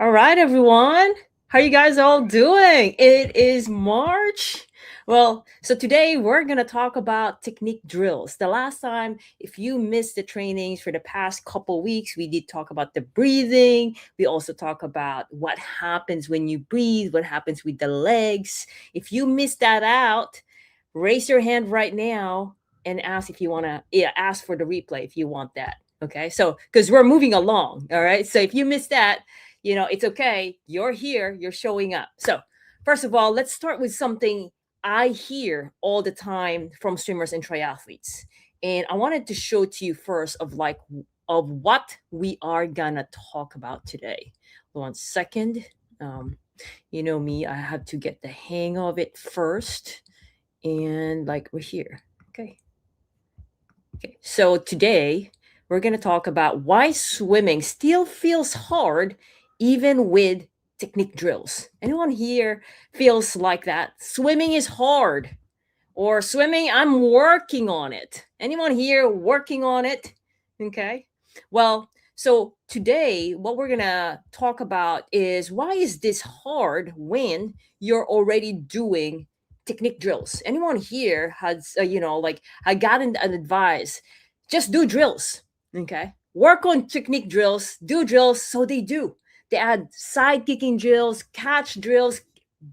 All right, everyone. How you guys all doing? It is March. So today we're going to talk about technique drills. The last time, if you missed the trainings for the past couple weeks, we did talk about the breathing. We also talk about what happens when you breathe, what happens with the legs. If you missed that out, raise your hand right now and ask if you want to, ask for the replay if you want that. Okay. So, because we're moving along. All right. So if you missed that, it's okay. You're here, you're showing up. So, first of all, let's start with something I hear all the time from swimmers and triathletes. And I wanted to show to you first of what we are gonna talk about today. 1 second. You know me, I have to get the hang of it first. And like we're here. Okay. Okay. So today we're going to talk about why swimming still feels hard even with technique drills. Anyone here feels like that? Swimming is hard, or swimming, I'm working on it. Anyone here working on it? Okay. Well, so today what we're going to talk about is why is this hard when you're already doing technique drills? Anyone here has I got an advice, just do drills. Okay, work on technique drills, do drills. So they add side kicking drills, catch drills,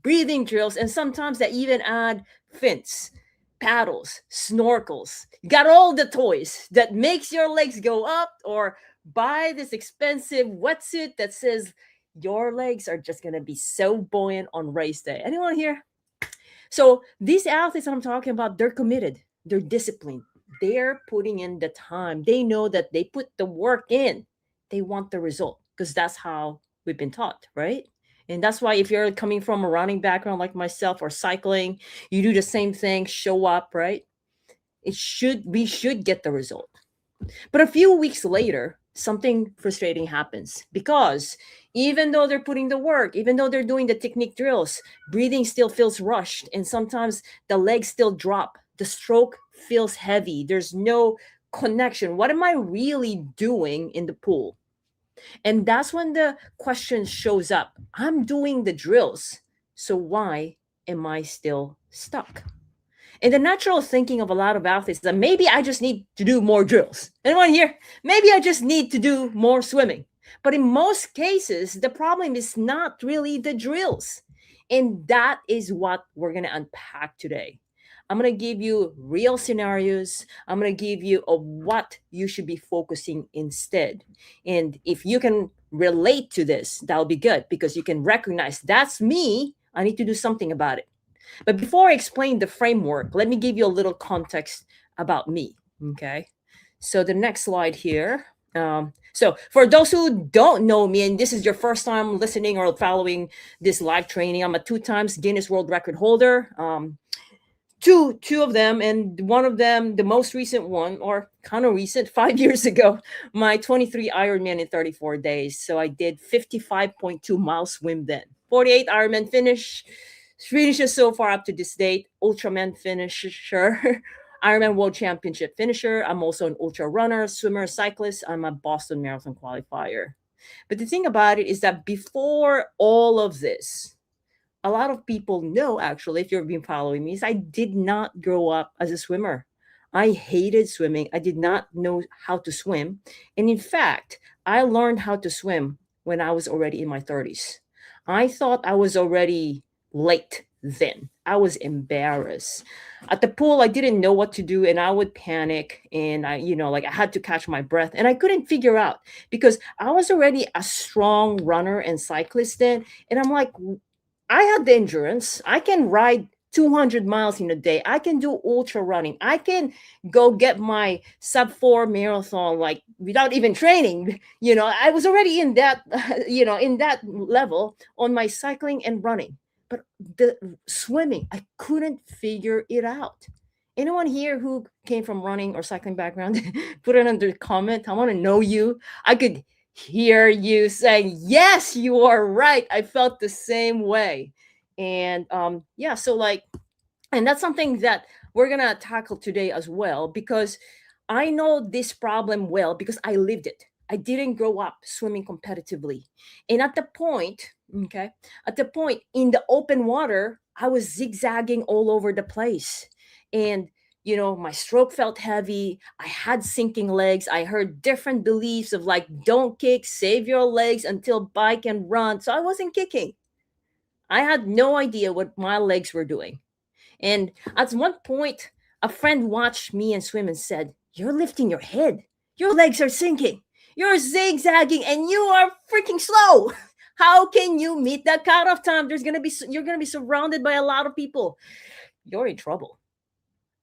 breathing drills, and sometimes they even add fins, paddles, snorkels. You got all the toys that makes your legs go up, or buy this expensive wetsuit that says your legs are just gonna be so buoyant on race day. Anyone here? So these athletes that I'm talking about, they're committed, they're disciplined, they're putting in the time. They know that they put the work in. They want the result because that's how we've been taught, right? And that's why if you're coming from a running background like myself or cycling, you do the same thing, show up, right? We should get the result. But a few weeks later, something frustrating happens because even though they're putting the work, even though they're doing the technique drills, breathing still feels rushed. And sometimes the legs still drop. The stroke feels heavy. There's no connection. What am I really doing in the pool? And that's when the question shows up. I'm doing the drills. So why am I still stuck? And the natural thinking of a lot of athletes is that maybe I just need to do more drills. Anyone here? Maybe I just need to do more swimming. But in most cases, the problem is not really the drills. And that is what we're going to unpack today. I'm going to give you real scenarios. I'm going to give you what you should be focusing instead. And if you can relate to this, that'll be good because you can recognize that's me. I need to do something about it. But before I explain the framework, let me give you a little context about me. Okay. So the next slide here. So for those who don't know me, and this is your first time listening or following this live training, I'm a 2 times Guinness World Record holder. Two of them, and one of them, the most recent one, or kind of recent, 5 years ago, my 23 Ironman in 34 days. So I did 55.2 mile swim then. 48 Ironman finishes so far up to this date. Ultraman finisher, Ironman World Championship finisher. I'm also an ultra runner, swimmer, cyclist. I'm a Boston Marathon qualifier. But the thing about it is that before all of this, a lot of people know, actually, if you've been following me, is I did not grow up as a swimmer. I hated swimming. I did not know how to swim. And in fact, I learned how to swim when I was already in my 30s. I thought I was already late then. I was embarrassed. At the pool, I didn't know what to do and I would panic and I had to catch my breath and I couldn't figure out because I was already a strong runner and cyclist then. And I'm like, I had the endurance. I can ride 200 miles in a day. I can do ultra running. I can go get my sub 4 marathon like without even training. I was already in that, in that level on my cycling and running. But the swimming, I couldn't figure it out. Anyone here who came from running or cycling background, put it under the comment. I want to know you. I could hear you saying, yes, you are right. I felt the same way. And and that's something that we're gonna tackle today as well, because I know this problem well because I lived it. I didn't grow up swimming competitively. And at the point, okay, at the point in the open water, I was zigzagging all over the place. And, my stroke felt heavy. I had sinking legs. I heard different beliefs of like, don't kick, save your legs until bike and run. So I wasn't kicking. I had no idea what my legs were doing. And at one point, a friend watched me and swim and said, "You're lifting your head. Your legs are sinking. You're zigzagging and you are freaking slow. How can you meet that cutoff time? You're gonna be surrounded by a lot of people. You're in trouble."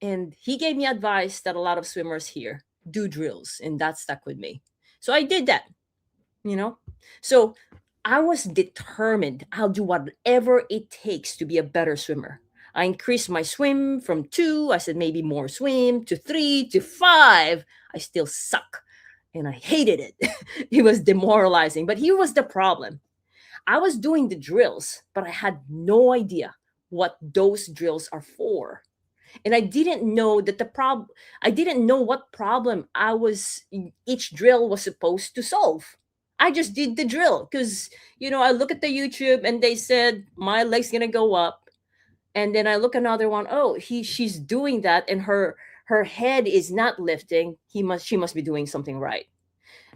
And he gave me advice that a lot of swimmers hear: do drills, and that stuck with me. So I did that, you know. So I was determined. I'll do whatever it takes to be a better swimmer. I increased my swim from 2, I said maybe more swim, to 3, to 5. I still suck and I hated it. It was demoralizing, but here was the problem. I was doing the drills, but I had no idea what those drills are for. And I didn't know that the problem I didn't know what problem each drill was supposed to solve. I just did the drill because I look at the YouTube and they said my leg's gonna go up, and then I look another one. Oh, she's doing that, and her head is not lifting. She must be doing something right.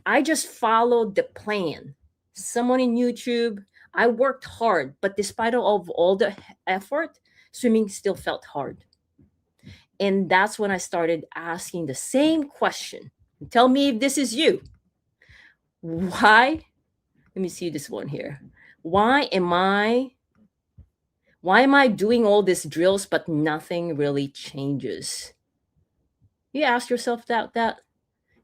I just followed the plan. Someone in YouTube. I worked hard, but despite of all the effort, swimming still felt hard. And that's when I started asking the same question. Tell me if this is you. Why? Let me see this one here. Why am I why am I doing all these drills but nothing really changes? You ask yourself that.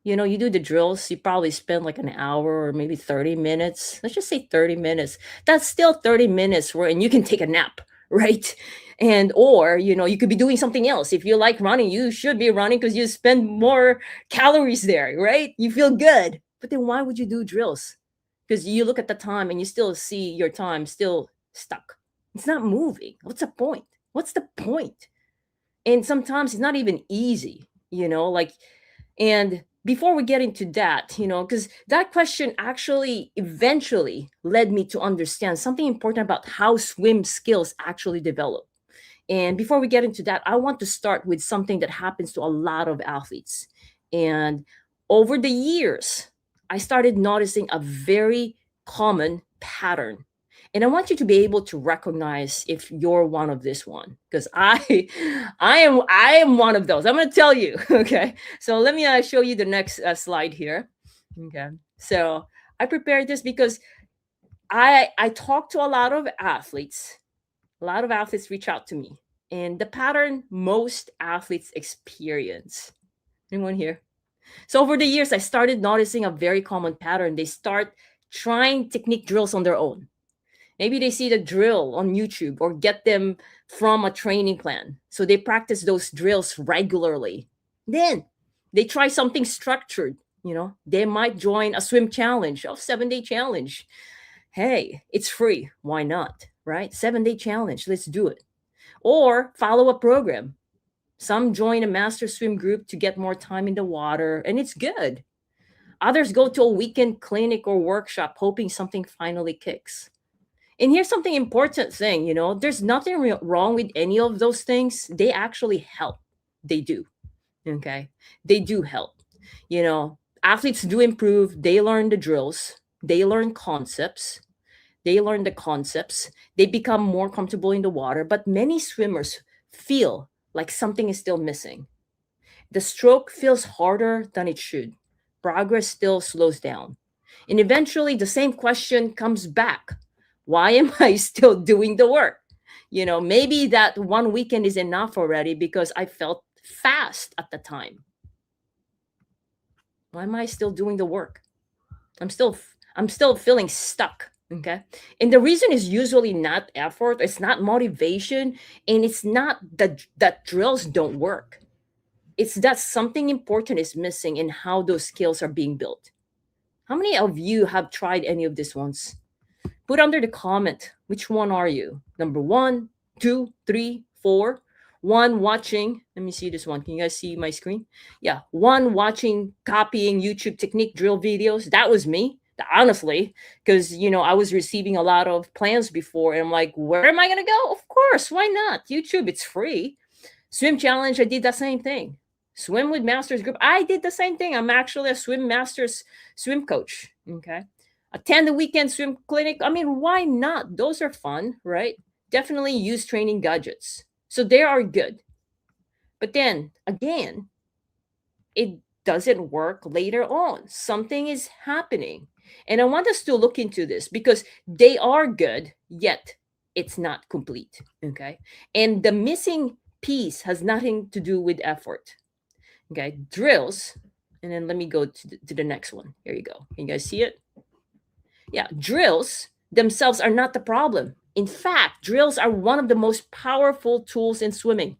You do the drills, you probably spend like an hour or maybe 30 minutes. Let's just say 30 minutes. That's still 30 minutes where and you can take a nap, right? And or, you could be doing something else. If you like running, you should be running because you spend more calories there, right? You feel good. But then why would you do drills? Because you look at the time and you still see your time still stuck. It's not moving. What's the point? What's the point? And sometimes it's not even easy, like and before we get into that, because that question actually eventually led me to understand something important about how swim skills actually develop. And before we get into that, I want to start with something that happens to a lot of athletes. And over the years, I started noticing a very common pattern. And I want you to be able to recognize if you're one of this one, because I am one of those. I'm going to tell you. Okay, so let me show you the next slide here. Okay, so I prepared this because I talk to a lot of athletes. A lot of athletes reach out to me, and the pattern most athletes experience. Anyone here? So over the years, I started noticing a very common pattern. They start trying technique drills on their own. Maybe they see the drill on YouTube or get them from a training plan. So they practice those drills regularly. Then they try something structured. They might join a swim challenge, a 7-day challenge. Hey, it's free. Why not? Right? 7-day challenge. Let's do it. Or follow a program. Some join a master swim group to get more time in the water, and it's good. Others go to a weekend clinic or workshop hoping something finally kicks. And here's something important thing, there's nothing wrong with any of those things. They actually help. They do. Okay. They do help. Athletes do improve. They learn the drills. They learn concepts. They learn the concepts. They become more comfortable in the water. But many swimmers feel like something is still missing. The stroke feels harder than it should. Progress still slows down. And eventually the same question comes back. Why am I still doing the work? Maybe that one weekend is enough already because I felt fast at the time. Why am I still doing the work? I'm still feeling stuck. Okay. And the reason is usually not effort, it's not motivation, and it's not that drills don't work. It's that something important is missing in how those skills are being built. How many of you have tried any of these ones? Put under the comment, which one are you? Number 1, 2, 3, 4. one watching, let me see this one. Can you guys see my screen? Yeah, one watching, copying YouTube technique drill videos. That was me, honestly, because, I was receiving a lot of plans before, and I'm like, where am I going to go? Of course, why not? YouTube, it's free. Swim challenge, I did the same thing. Swim with Masters group, I did the same thing. I'm actually a swim masters swim coach. Okay. Attend the weekend swim clinic. I mean, why not? Those are fun, right? Definitely use training gadgets. So they are good. But then again, it doesn't work later on. Something is happening. And I want us to look into this because they are good, yet it's not complete. Okay. And the missing piece has nothing to do with effort. Okay. Drills. And then let me go to the next one. Here you go. Can you guys see it? Yeah. Drills themselves are not the problem. In fact, drills are one of the most powerful tools in swimming.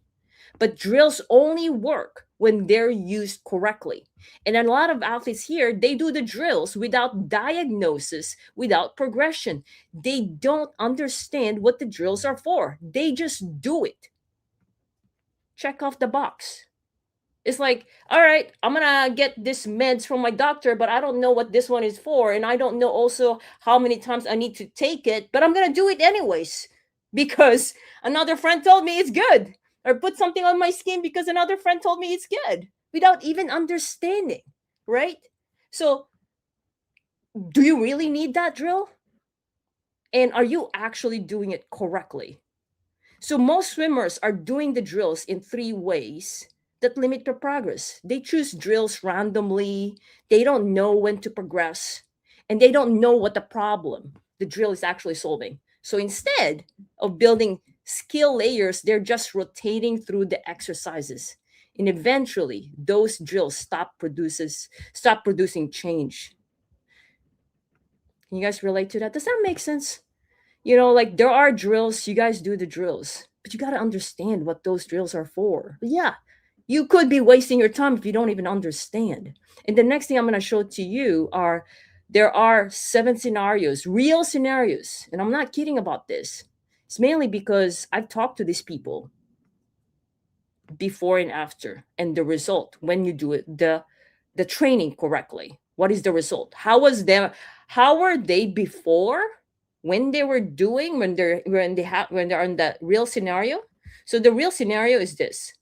But drills only work when they're used correctly. And a lot of athletes here, they do the drills without diagnosis, without progression. They don't understand what the drills are for. They just do it. Check off the box. It's like, all right, I'm gonna get this meds from my doctor, but I don't know what this one is for, and I don't know also how many times I need to take it, but I'm gonna do it anyways because another friend told me it's good, or put something on my skin because another friend told me it's good, without even understanding, right? So, do you really need that drill? And are you actually doing it correctly? So most swimmers are doing the drills in three ways that limit their progress. They choose drills randomly, they don't know when to progress, and they don't know what the problem the drill is actually solving. So instead of building skill layers, they're just rotating through the exercises. And eventually those drills stop producing change. Can you guys relate to that? Does that make sense? Like there are drills, you guys do the drills, but you got to understand what those drills are for. But yeah, you could be wasting your time if you don't even understand. And the next thing I'm going to show to you are there are 7 scenarios, real scenarios. And I'm not kidding about this. It's mainly because I've talked to these people before and after, and the result when you do it, the training correctly. What is the result? How were they before, when they were doing, when they're in the real scenario? So the real scenario is this: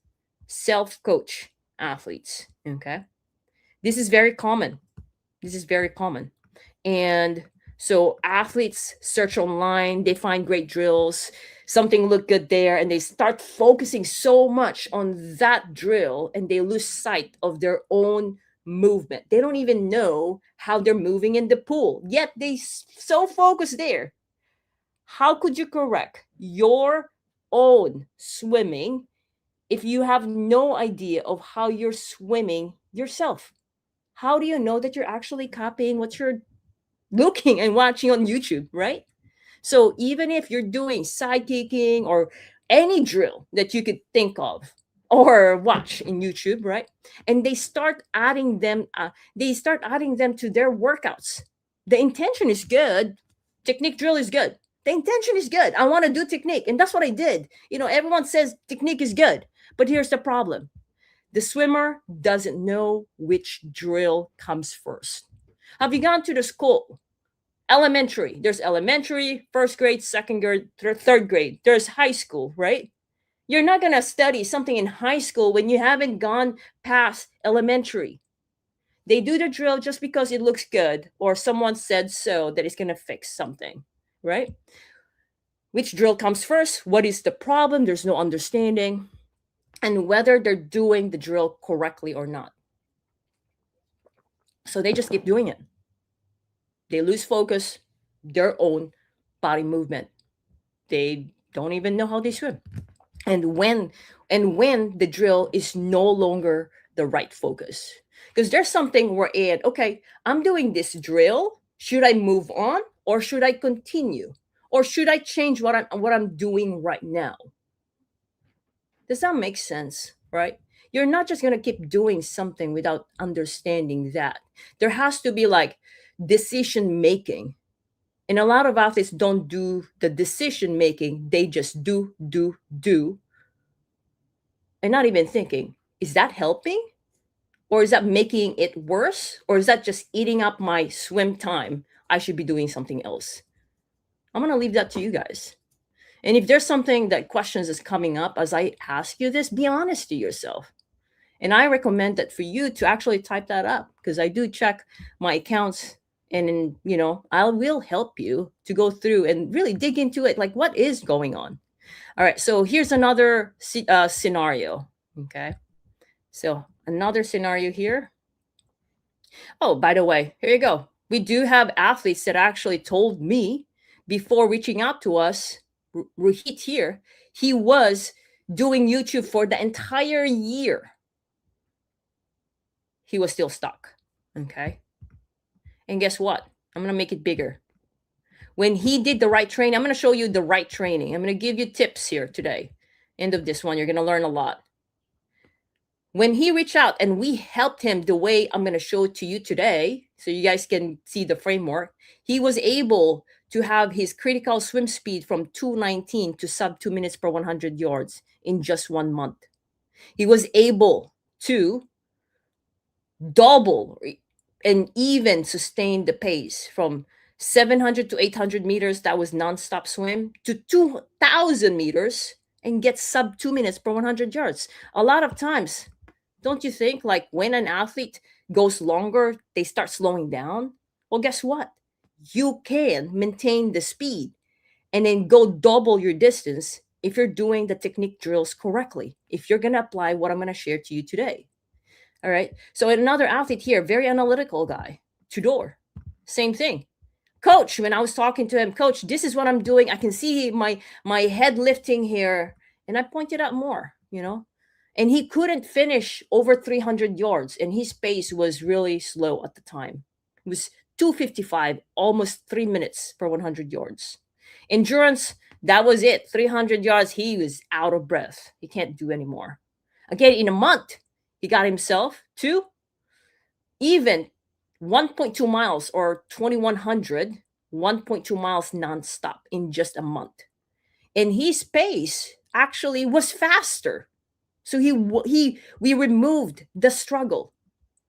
self-coach athletes. Okay. This is very common. And so athletes search online, they find great drills, something look good there, and they start focusing so much on that drill and they lose sight of their own movement. They don't even know how they're moving in the pool, yet they so focus there. How could you correct your own swimming if you have no idea of how you're swimming yourself? How do you know that you're actually copying what you're looking and watching on YouTube, right? So even if you're doing side kicking or any drill that you could think of or watch in YouTube, right? And they start adding them to their workouts. The intention is good. Technique drill is good. The intention is good. I want to do technique. And that's what I did. Everyone says technique is good. But here's the problem: the swimmer doesn't know which drill comes first. Have you gone to the school? Elementary. There's elementary, first grade, second grade, third grade. There's high school, right? You're not going to study something in high school when you haven't gone past elementary. They do the drill just because it looks good or someone said so that it's going to fix something, right? Which drill comes first? What is the problem? There's no understanding. And whether they're doing the drill correctly or not. So they just keep doing it. They lose focus, their own body movement. They don't even know how they swim. And when the drill is no longer the right focus. Because there's something we're in, okay, I'm doing this drill. Should I move on or should I continue? Or should I change what I'm doing right now? Does that make sense, right? You're not just going to keep doing something without understanding that. There has to be like decision making. And a lot of athletes don't do the decision making. They just do. and not even thinking, is that helping? Or is that making it worse? Or is that just eating up my swim time? I should be doing something else. I'm going to leave that to you guys. And if there's something that questions is coming up as I ask you this, be honest to yourself. And I recommend that for you to actually type that up, because I do check my accounts, and I will help you to go through and really dig into it, like what is going on. All right, so here's another scenario. Okay, so another scenario here. Oh, by the way, here you go. We do have athletes that actually told me before reaching out to us. Ruhit here, he was doing YouTube for the entire year. He was still stuck. Okay. And guess what? I'm going to make it bigger. When he did the right training, I'm going to show you the right training. I'm going to give you tips here today. End of this one, you're going to learn a lot. When he reached out and we helped him the way I'm going to show it to you today, so you guys can see the framework, he was able to have his critical swim speed from 2:19 to sub 2 minutes per 100 yards in just 1 month. He was able to double and even sustain the pace from 700 to 800 meters, that was nonstop swim, to 2,000 meters and get sub 2 minutes per 100 yards. A lot of times, don't you think, like when an athlete goes longer, they start slowing down? Well, guess what? You can maintain the speed and then go double your distance if you're doing the technique drills correctly, if you're going to apply what I'm going to share to you today. All right. So another athlete here, very analytical guy, Tudor, same thing. Coach, when I was talking to him, coach, this is what I'm doing. I can see my head lifting here. And I pointed out more, and he couldn't finish over 300 yards, and his pace was really slow at the time. It was 2:55, almost 3 minutes per 100 yards. Endurance, that was it. 300 yards, he was out of breath. He can't do anymore. Again, in a month, he got himself to even 1.2 miles or 2,100, 1.2 miles nonstop in just a month. And his pace actually was faster. So we removed the struggle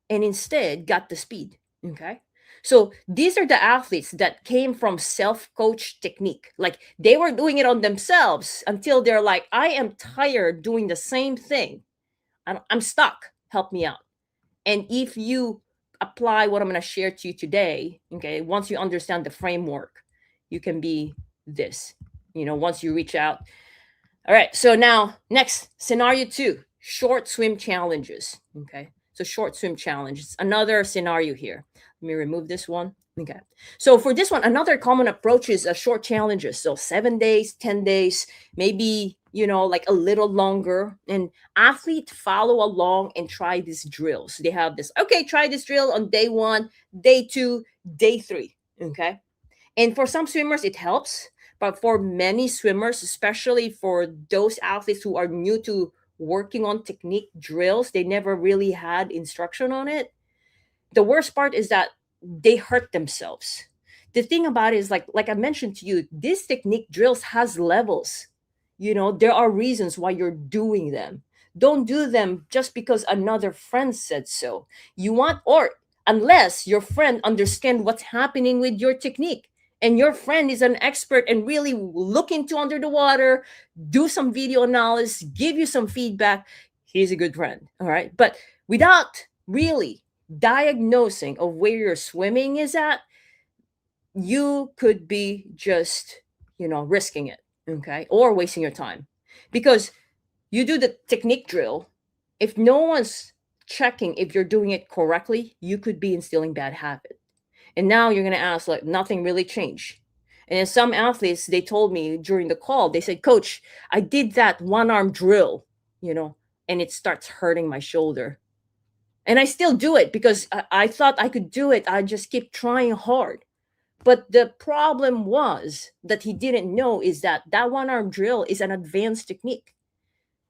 and instead got the speed. Okay. So these are the athletes that came from self-coach technique. Like they were doing it on themselves until they're like, I am tired doing the same thing. I'm stuck. Help me out. And if you apply what I'm going to share to you today, okay, once you understand the framework, you can be this, once you reach out. All right. So now next scenario 2, short swim challenges. Okay. So short swim challenge. It's another scenario here. Let me remove this one. Okay. So for this one, another common approach is short challenges. So 7 days, 10 days, maybe, like a little longer. And athletes follow along and try these drills. They have this, okay, try this drill on day 1, day 2, day 3. Okay. And for some swimmers, it helps. But for many swimmers, especially for those athletes who are new to working on technique drills, they never really had instruction on it. The worst part is that they hurt themselves. The thing about it is, like I mentioned to you, this technique drills has levels. There are reasons why you're doing them. Don't do them just because another friend said so. Or unless your friend understands what's happening with your technique and your friend is an expert and really look into under the water, do some video analysis, give you some feedback, he's a good friend. All right. But without really diagnosing of where your swimming is at, you could be just, risking it, okay, or wasting your time. Because you do the technique drill, if no one's checking if you're doing it correctly, you could be instilling bad habit. And now you're going to ask, like, nothing really changed. And then some athletes, they told me during the call, they said, coach, I did that 1-arm drill, and it starts hurting my shoulder. And I still do it because I thought I could do it. I just keep trying hard. But the problem was that he didn't know is that 1-arm drill is an advanced technique.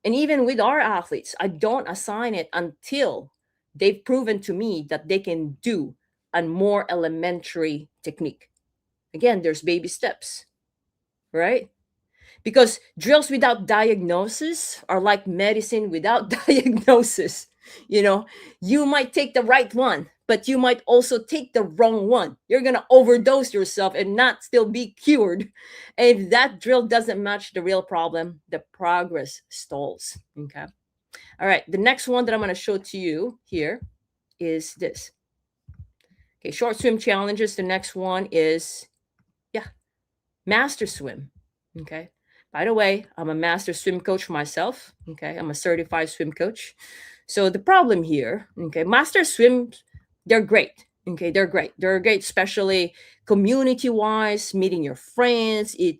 And even with our athletes, I don't assign it until they've proven to me that they can do a more elementary technique. Again, there's baby steps, right? because drills without diagnosis are like medicine without diagnosis. You know, you might take the right one, but you might also take the wrong one. You're going to overdose yourself and not still be cured. And if that drill doesn't match the real problem, the progress stalls. Okay. All right. The next one that I'm going to show to you here is this. Okay. Short swim challenges. The next one is, yeah, master swim. Okay. By the way, I'm a master swim coach myself. Okay. I'm a certified swim coach. So the problem here, okay, master swim, they're great. Okay, they're great. They're great, especially community wise, meeting your friends. It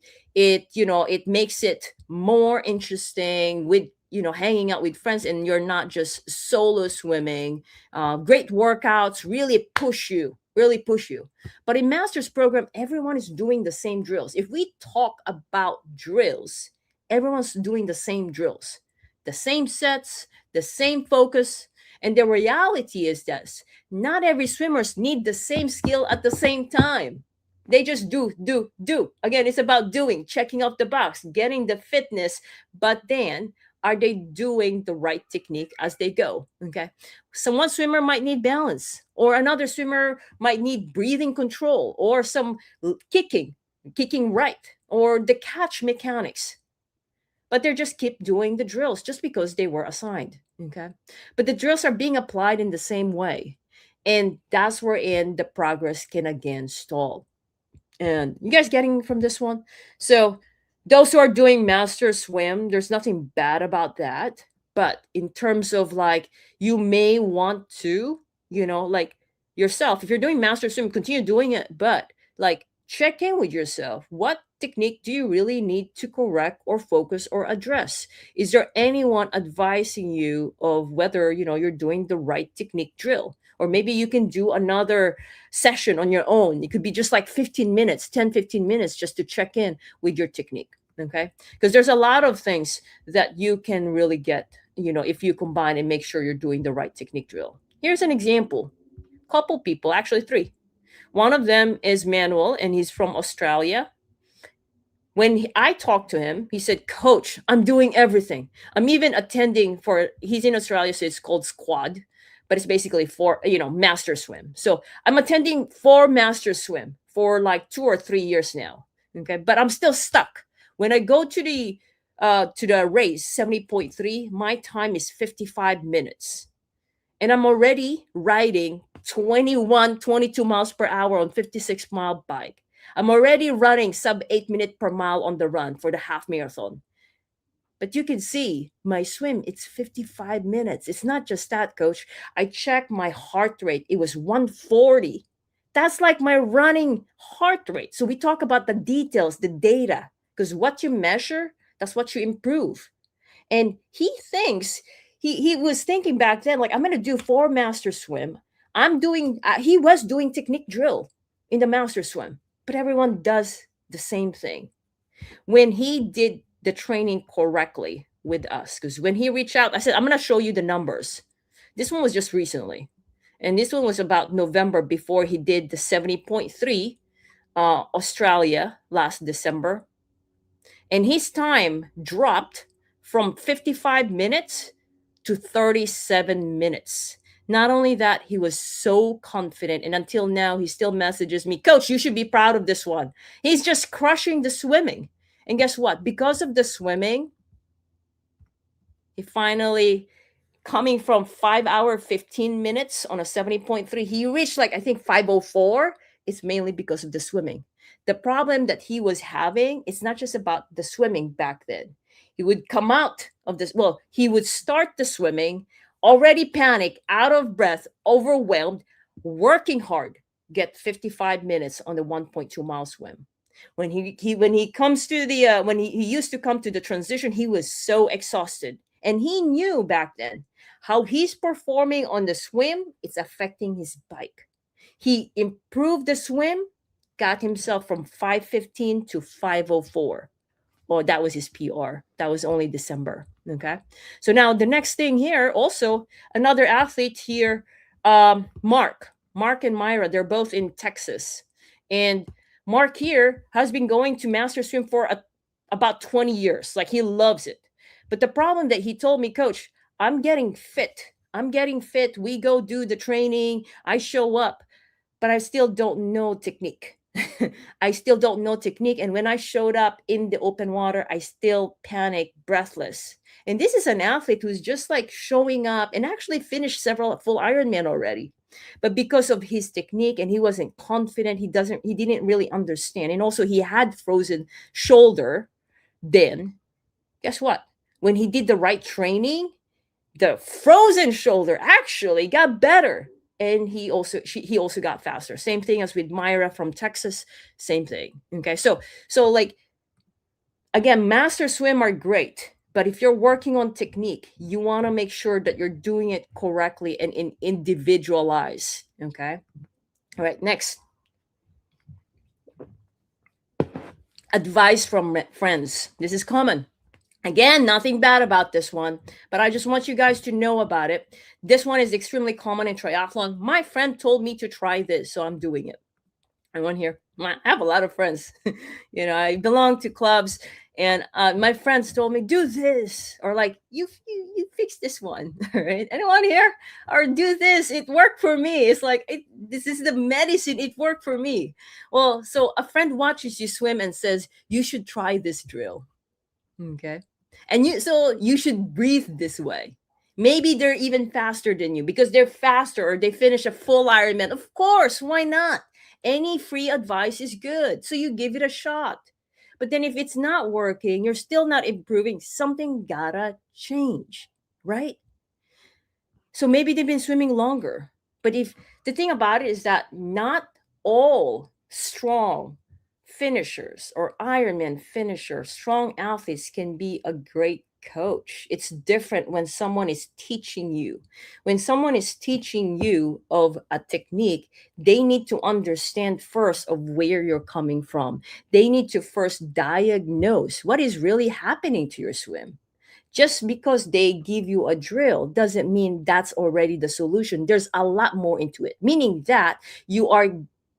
makes it more interesting with hanging out with friends, and you're not just solo swimming. Great workouts really push you, really push you. But in master's program, everyone is doing the same drills. If we talk about drills, everyone's doing the same drills, the same sets, the same focus. And the reality is this: not every swimmers need the same skill at the same time. They just do. Again, it's about doing, checking off the box, getting the fitness, but then are they doing the right technique as they go? Okay. One swimmer might need balance, or another swimmer might need breathing control, or some kicking right, or the catch mechanics, but they're just keep doing the drills just because they were assigned. Okay. But the drills are being applied in the same way. And that's wherein the progress can again stall. And you guys getting from this one? So those who are doing master swim, there's nothing bad about that. But in terms of like, you may want to, like yourself, if you're doing master swim, continue doing it. But like, check in with yourself. What technique do you really need to correct or focus or address? Is there anyone advising you of whether, you're doing the right technique drill? Or maybe you can do another session on your own. It could be just like 15 minutes, 10, 15 minutes just to check in with your technique. Okay. Because there's a lot of things that you can really get, if you combine and make sure you're doing the right technique drill. Here's an example. Couple people, actually three. One of them is Manuel, and he's from Australia. When I talked to him, he said, "Coach, I'm doing everything. I'm even attending he's in Australia, so it's called squad, but it's basically for, master swim. So I'm attending for master swim for like 2 or 3 years now. Okay. But I'm still stuck. When I go to the race, 70.3, my time is 55 minutes. And I'm already riding 21, 22 miles per hour on 56-mile bike. I'm already running sub 8 minutes per mile on the run for the half marathon. But you can see my swim, it's 55 minutes. It's not just that, coach. I checked my heart rate. It was 140. That's like my running heart rate. So we talk about the details, the data, because what you measure, that's what you improve. And he was thinking back then, like, I'm going to do 4 master swim. He was doing technique drill in the master swim, but everyone does the same thing. When he did the training correctly with us, because when he reached out, I said, I'm going to show you the numbers. This one was just recently. And this one was about November, before he did the 70.3 Australia last December. And his time dropped from 55 minutes to 37 minutes. Not only that, he was so confident. And until now, he still messages me, "Coach, you should be proud of this one." He's just crushing the swimming. And guess what? Because of the swimming, he finally, coming from 5 hour, 15 minutes on a 70.3, he reached like, I think 504. It's mainly because of the swimming. The problem that he was having, it's not just about the swimming back then. He would come out of this, well, he would start the swimming, already panicked, out of breath, overwhelmed, working hard, get 55 minutes on the 1.2 mile swim. When he comes to the when he used to come to the transition, he was so exhausted. And he knew back then how he's performing on the swim, it's affecting his bike. He improved the swim, got himself from 515 to 504. Well, that was his PR. That was only December. Okay. So now the next thing here, also another athlete here, Mark and Myra, they're both in Texas. And Mark here has been going to master swim for about 20 years. Like he loves it. But the problem that he told me, coach, I'm getting fit. I'm getting fit. We go do the training. I show up, but I still don't know technique. I still don't know technique. And when I showed up in the open water, I still panicked, breathless. And this is an athlete who's just like showing up and actually finished several full Ironman already. But because of his technique and he wasn't confident, he didn't really understand. And also he had frozen shoulder then. Guess what? When he did the right training, the frozen shoulder actually got better, and he also got faster. Same thing as with Myra from Texas. Same thing. Okay, so like again, master swim are great, but if you're working on technique, you want to make sure that you're doing it correctly and individualize. Okay, all right. Next, advice from friends. This is common. Again, nothing bad about this one, but I just want you guys to know about it. This one is extremely common in triathlon. My friend told me to try this, so I'm doing it. I want here. I have a lot of friends. I belong to clubs, and my friends told me do this, or like you fix this one, right? Anyone here? Or do this. It worked for me. It's like this is the medicine. It worked for me. Well, so a friend watches you swim and says you should try this drill. Okay. And you should breathe this way. Maybe they're even faster than you because they're faster or they finish a full Ironman. Of course, why not? Any free advice is good. So you give it a shot. But then if it's not working, you're still not improving, something gotta change, right? So maybe they've been swimming longer. But if the thing about it is that not all strong finishers or Ironman finishers, strong athletes can be a great coach. It's different when someone is teaching you. When someone is teaching you of a technique, they need to understand first of where you're coming from. They need to first diagnose what is really happening to your swim. Just because they give you a drill doesn't mean that's already the solution. There's a lot more into it, meaning that you are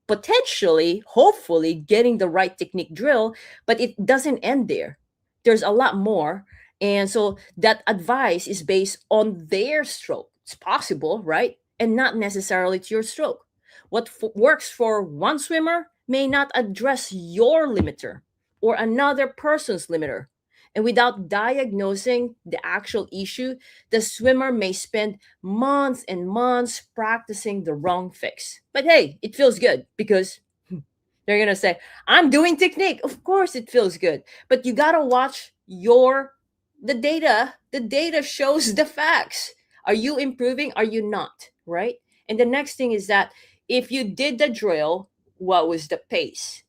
potentially, hopefully, getting the right technique drill, but it doesn't end there. There's a lot more. And so that advice is based on their stroke. It's possible, right? And not necessarily to your stroke. What works for one swimmer may not address your limiter or another person's limiter. And without diagnosing the actual issue, the swimmer may spend months and months practicing the wrong fix. But hey, it feels good because they're going to say, I'm doing technique. Of course it feels good. But you got to watch the data. The data shows the facts. Are you improving? Are you not? Right? And the next thing is that if you did the drill, what was the pace?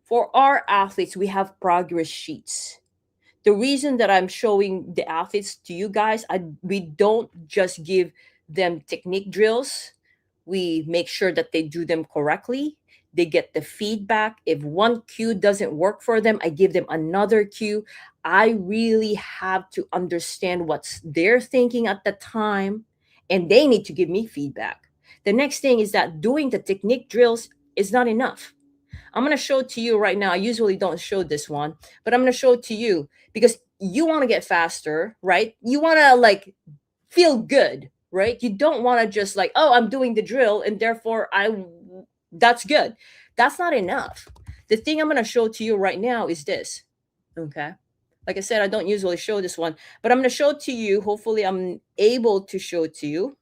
For our athletes, we have progress sheets. The reason that I'm showing the athletes to you guys, we don't just give them technique drills. We make sure that they do them correctly. They get the feedback. If one cue doesn't work for them, I give them another cue. I really have to understand what they're thinking at the time, and they need to give me feedback. The next thing is that doing the technique drills is not enough. I'm going to show it to you right now. I usually don't show this one, but I'm going to show it to you because you want to get faster, right? You want to like feel good, right? You don't want to just like, oh, I'm doing the drill and therefore that's good. That's not enough. The thing I'm going to show to you right now is this. Okay. Like I said, I don't usually show this one, but I'm going to show it to you. Hopefully I'm able to show it to you.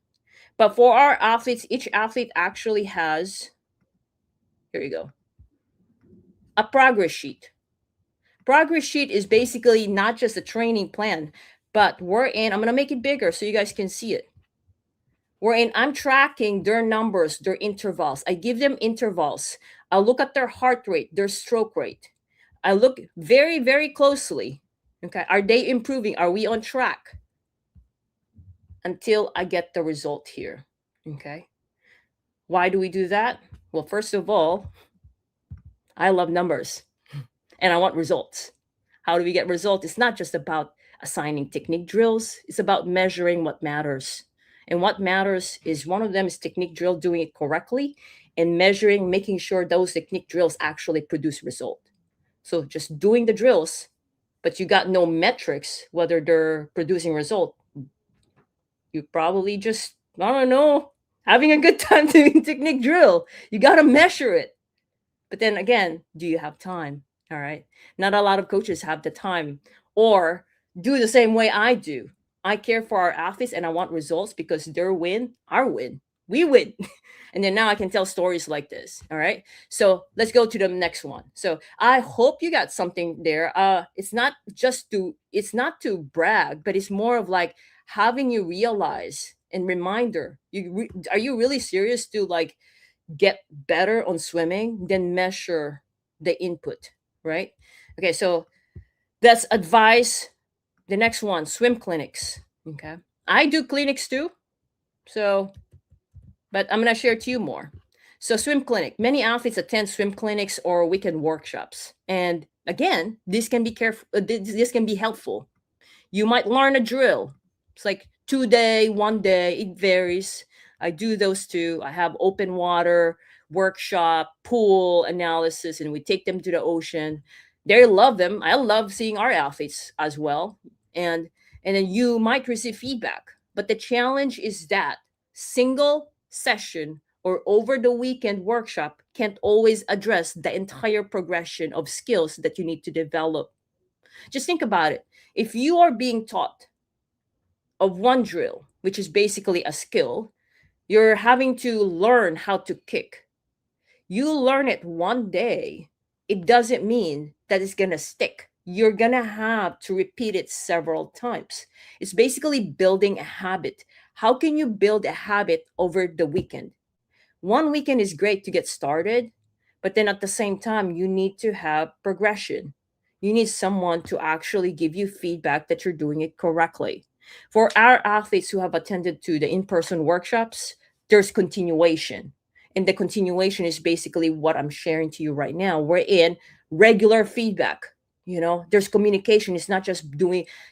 But for our athletes, each athlete actually has, here you go, a progress sheet. Progress sheet is basically not just a training plan, but I'm going to make it bigger so you guys can see it. I'm tracking their numbers, their intervals. I give them intervals. I look at their heart rate, their stroke rate. I look very, very closely. Okay. Are they improving? Are we on track? Until I get the result here. Okay. Why do we do that? Well, first of all, I love numbers and I want results. How do we get results? It's not just about assigning technique drills. It's about measuring what matters. And what matters is one of them is technique drill, doing it correctly, and measuring, making sure those technique drills actually produce result. So just doing the drills but you got no metrics whether they're producing result, you probably just, I don't know, having a good time doing technique drill. You got to measure it. But then again, do you have time? All right. Not a lot of coaches have the time or do the same way I do. I care for our athletes and I want results because their win, our win, we win. And then now I can tell stories like this. All right. So let's go to the next one. So I hope you got something there. It's not to brag, but it's more of like having you realize and reminder. Are you really serious to like get better on swimming, then measure the input, right? Okay, so that's advice. The next one, swim clinics. Okay. I do clinics too. So, but I'm going to share to you more. So, swim clinic. Many athletes attend swim clinics or weekend workshops. And again, this can be careful. This can be helpful. You might learn a drill. It's like 2 day, 1 day. It varies. I do those too. I have open water workshop, pool analysis, and we take them to the ocean. They love them. I love seeing our athletes as well. And and then you might receive feedback. But the challenge is that single session or over the weekend workshop can't always address the entire progression of skills that you need to develop. Just think about it. If you are being taught of one drill, which is basically a skill, you're having to learn how to kick. You learn it 1 day, it doesn't mean that it's going to stick. You're going to have to repeat it several times. It's basically building a habit. How can you build a habit over the weekend? One weekend is great to get started, but then at the same time, you need to have progression. You need someone to actually give you feedback that you're doing it correctly. For our athletes who have attended to the in-person workshops, there's continuation. And the continuation is basically what I'm sharing to you right now. We're in regular feedback. There's communication. It's not just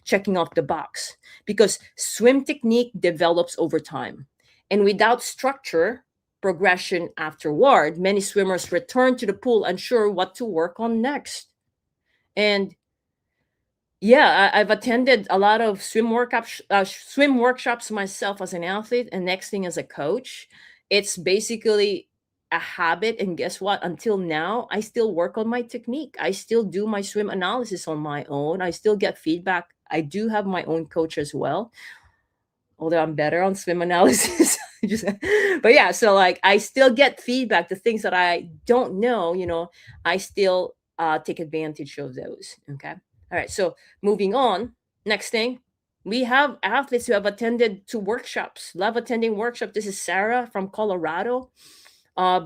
checking off the box, because swim technique develops over time. And without structure, progression afterward, many swimmers return to the pool unsure what to work on next. And yeah, I've attended a lot of swim workshops myself as an athlete, and next thing as a coach. It's basically a habit, and guess what? Until now, I still work on my technique. I still do my swim analysis on my own. I still get feedback. I do have my own coach as well, although I'm better on swim analysis. But yeah, so like I still get feedback. The things that I don't know, I still take advantage of those. Okay. All right. So moving on. Next thing, we have athletes who have attended to workshops. Love attending workshops. This is Sarah from Colorado.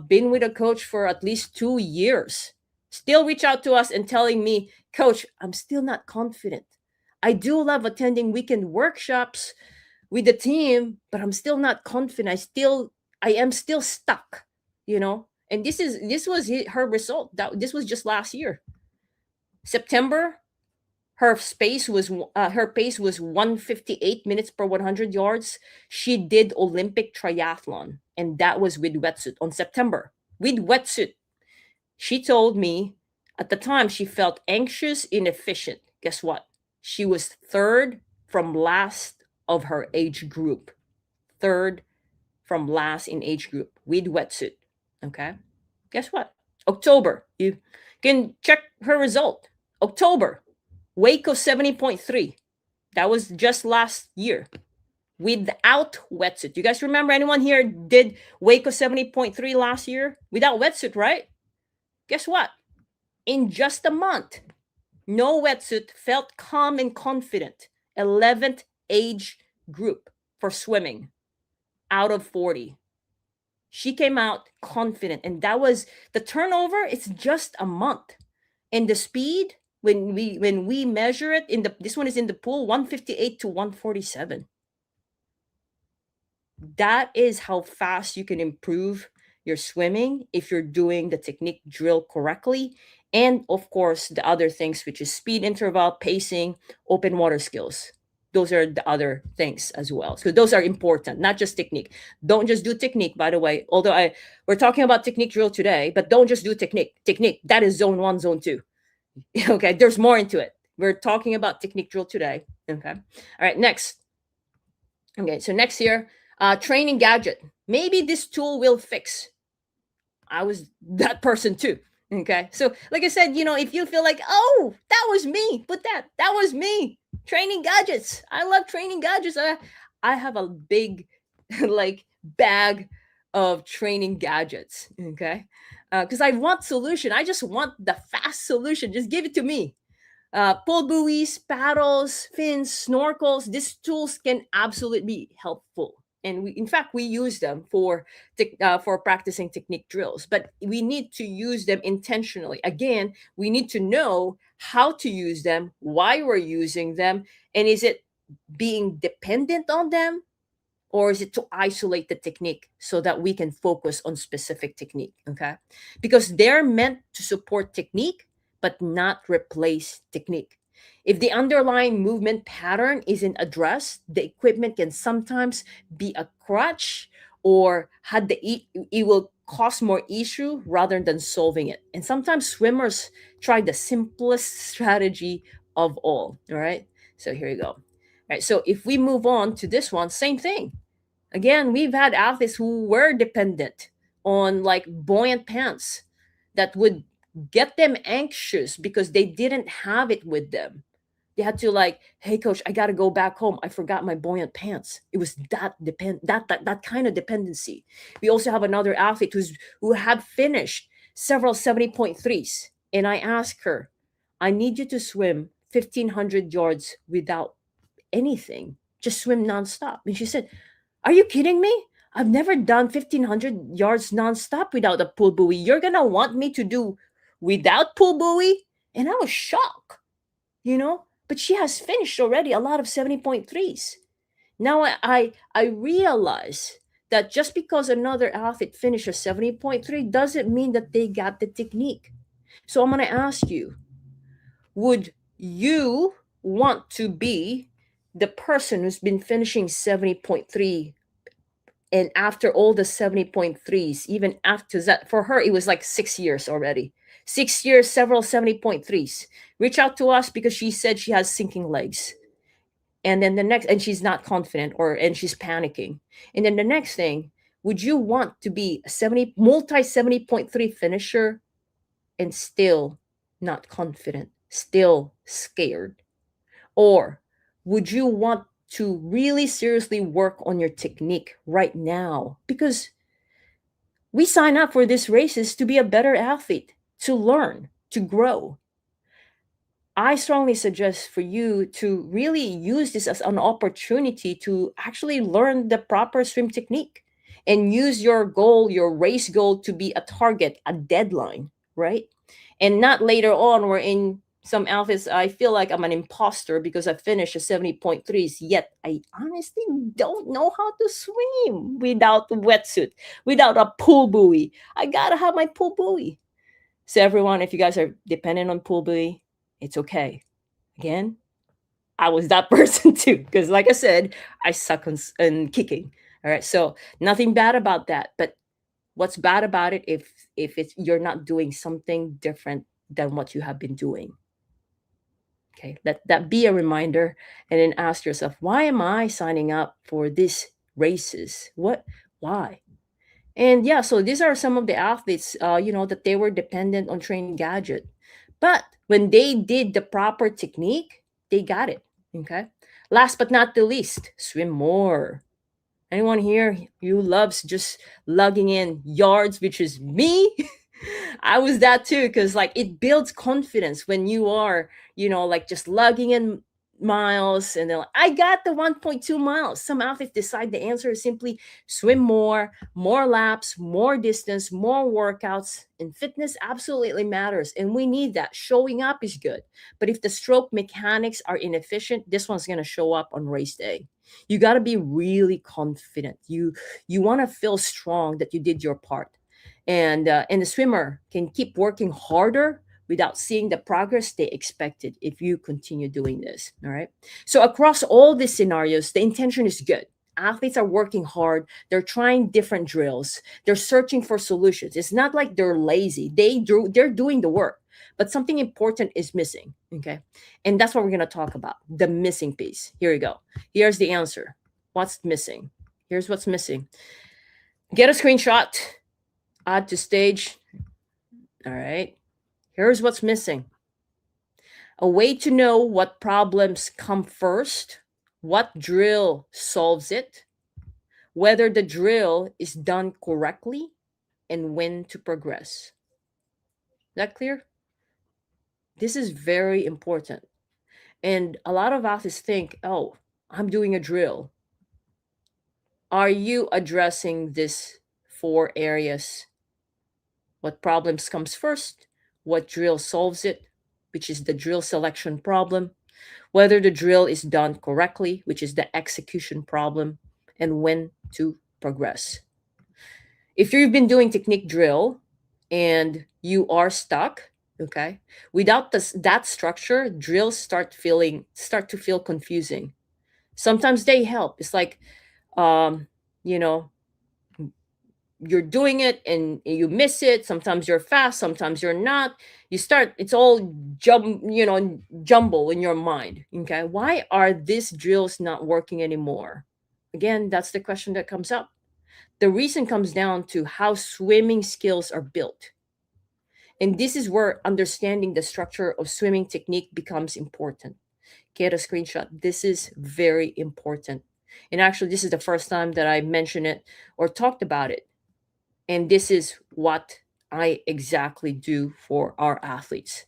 Been with a coach for at least 2 years. Still reach out to us and telling me, Coach, I'm still not confident. I do love attending weekend workshops with the team, but I'm still not confident. I am still stuck, And this was her result. This was just last year. September, her pace was 158 minutes per 100 yards. She did Olympic triathlon, and that was with wetsuit on September. With wetsuit. She told me at the time she felt anxious, inefficient. Guess what? She was third from last of her age group. Third from last in age group with wetsuit. Okay. Guess what? October. You can check her result. October. Waco 70.3. That was just last year. Without wetsuit. You guys remember anyone here did Waco 70.3 last year? Without wetsuit, right? Guess what? In just a month, no wetsuit, felt calm and confident. 11th age group for swimming out of 40. She came out confident, and that was the turnover. It's just a month, and the speed when we measure it this one is in the pool, 158 to 147. That is how fast you can improve your swimming if you're doing the technique drill correctly. And of course, the other things, which is speed interval, pacing, open water skills. Those are the other things as well. So those are important, not just technique. Don't just do technique, by the way. Although we're talking about technique drill today, but don't just do technique. Technique, that is zone 1, zone 2. Okay, there's more into it. We're talking about technique drill today. Okay. All right. Next. Okay. So next here, training gadget. Maybe this tool will fix. I was that person too. Okay. So, like I said, if you feel like, oh, that was me, put that was me. Training gadgets. I love training gadgets. I have a big, like, bag of training gadgets. Okay. Because I want solution. I just want the fast solution. Just give it to me. Pull buoys, paddles, fins, snorkels. These tools can absolutely be helpful, and in fact, we use them for practicing technique drills. But we need to use them intentionally. Again, we need to know how to use them, why we're using them, and is it being dependent on them, or is it to isolate the technique so that we can focus on specific technique? Okay, because they're meant to support technique but not replace technique. If the underlying movement pattern isn't addressed, the equipment can sometimes be a crutch, or it will cause more issue rather than solving it. And sometimes swimmers try the simplest strategy of all right? So here you go. All right, so if we move on to this one, same thing. Again, we've had athletes who were dependent on like buoyant pants that would get them anxious because they didn't have it with them. They had to like, hey coach, I gotta go back home. I forgot my buoyant pants. It was that kind of dependency. We also have another athlete who had finished several 70.3s. And I asked her, I need you to swim 1,500 yards without anything. Just swim nonstop. And she said, are you kidding me? I've never done 1,500 yards nonstop without a pull buoy. You're going to want me to do without pull buoy? And I was shocked. But she has finished already a lot of 70.3s. Now I realize that just because another athlete finished a 70.3 doesn't mean that they got the technique. So I'm going to ask you, would you want to be the person who's been finishing 70.3, and after all the 70.3s, even after that, for her, it was like 6 years already. 6 years, several 70.3s. Reach out to us because she said she has sinking legs. And then and she's not confident, and she's panicking. And then the next thing, would you want to be a 70.3 finisher and still not confident, still scared? Or would you want to really seriously work on your technique right now? Because we sign up for these races to be a better athlete, to learn, to grow. I strongly suggest for you to really use this as an opportunity to actually learn the proper swim technique and use your goal, your race goal, to be a target, a deadline, right? And not later on, where in some outfits, I feel like I'm an imposter because I finished a 70.3s, yet I honestly don't know how to swim without the wetsuit, without a pull buoy. I gotta have my pull buoy. So everyone, if you guys are dependent on pull buoy, it's okay. Again, I was that person too, because like I said, I suck on kicking. All right, so nothing bad about that, but what's bad about it if it's you're not doing something different than what you have been doing? Okay, let that be a reminder, and then ask yourself, why am I signing up for these races? Why? And yeah, so these are some of the athletes, that they were dependent on training gadget, but when they did the proper technique, they got it. Okay. Last but not the least, swim more. Anyone here who loves just lugging in yards, which is me? I was that too, because like it builds confidence when you are, like just lugging in miles, and then like, I got the 1.2 miles. Some athletes decide the answer is simply swim more laps, more distance, more workouts. And fitness absolutely matters, and we need that. Showing up is good, but if the stroke mechanics are inefficient, this one's going to show up on race day. You got to be really confident. You want to feel strong that you did your part, and the swimmer can keep working harder without seeing the progress they expected if you continue doing this. All right. So across all these scenarios, the intention is good. Athletes are working hard. They're trying different drills. They're searching for solutions. It's not like they're lazy. They're doing the work. but something important is missing. Okay. And that's what we're going to talk about, the missing piece. Here we go. Here's the answer. What's missing? Here's what's missing. Get a screenshot, add to stage. All right. Here's what's missing: a way to know what problems come first, what drill solves it, whether the drill is done correctly, and when to progress. Is that clear? This is very important. And a lot of us think, oh, I'm doing a drill. Are you addressing this four areas? What problems comes first? What drill solves it, which is the drill selection problem? Whether the drill is done correctly, which is the execution problem, and when to progress. If you've been doing technique drill and you are stuck, okay, without that structure, drills start to feel confusing. Sometimes they help. It's like, um, you know, you're doing it and you miss it. Sometimes you're fast, sometimes you're not. It's all jumble in your mind. Okay, why are these drills not working anymore? Again, that's the question that comes up. The reason comes down to how swimming skills are built. And this is where understanding the structure of swimming technique becomes important. Get a screenshot. This is very important. And actually, this is the first time that I mentioned it or talked about it. And this is what I exactly do for our athletes.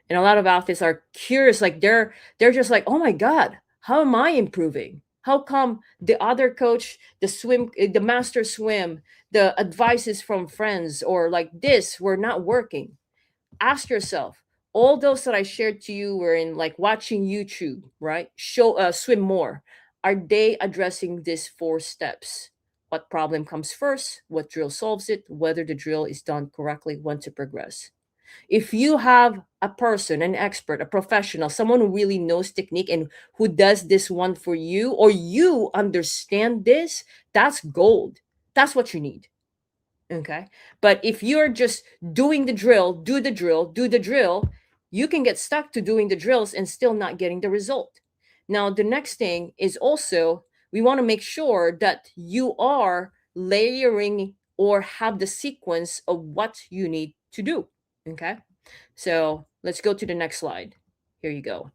And a lot of athletes are curious, like they're just like, oh my God, how am I improving? How come the other coach, the master swim, the advices from friends, or like this were not working? Ask yourself, all those that I shared to you were in like watching YouTube, right? Swim more. Are they addressing these four steps? What problem comes first? What drill solves it? Whether the drill is done correctly, when to progress. If you have a person, an expert, a professional, someone who really knows technique and who does this one for you, or you understand this, that's gold. That's what you need. Okay. But if you're just doing the drill, do the drill, do the drill, you can get stuck to doing the drills and still not getting the result. Now, the next thing is also we want to make sure that you are layering or have the sequence of what you need to do. Okay. So let's go to the next slide. Here you go.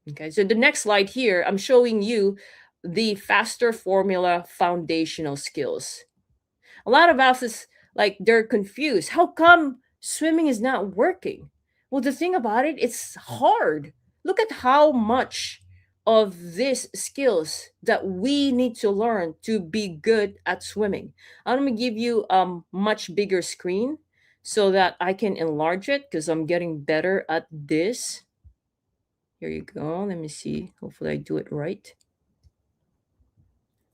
Okay. So the next slide here, I'm showing you the faster formula foundational skills. A lot of us is like they're confused. How come swimming is not working? Well, the thing about it, it's hard. Look at how much of these skills that we need to learn to be good at swimming. I'm going to give you a much bigger screen so that I can enlarge it because I'm getting better at this. Here you go. Let me see. Hopefully I do it right.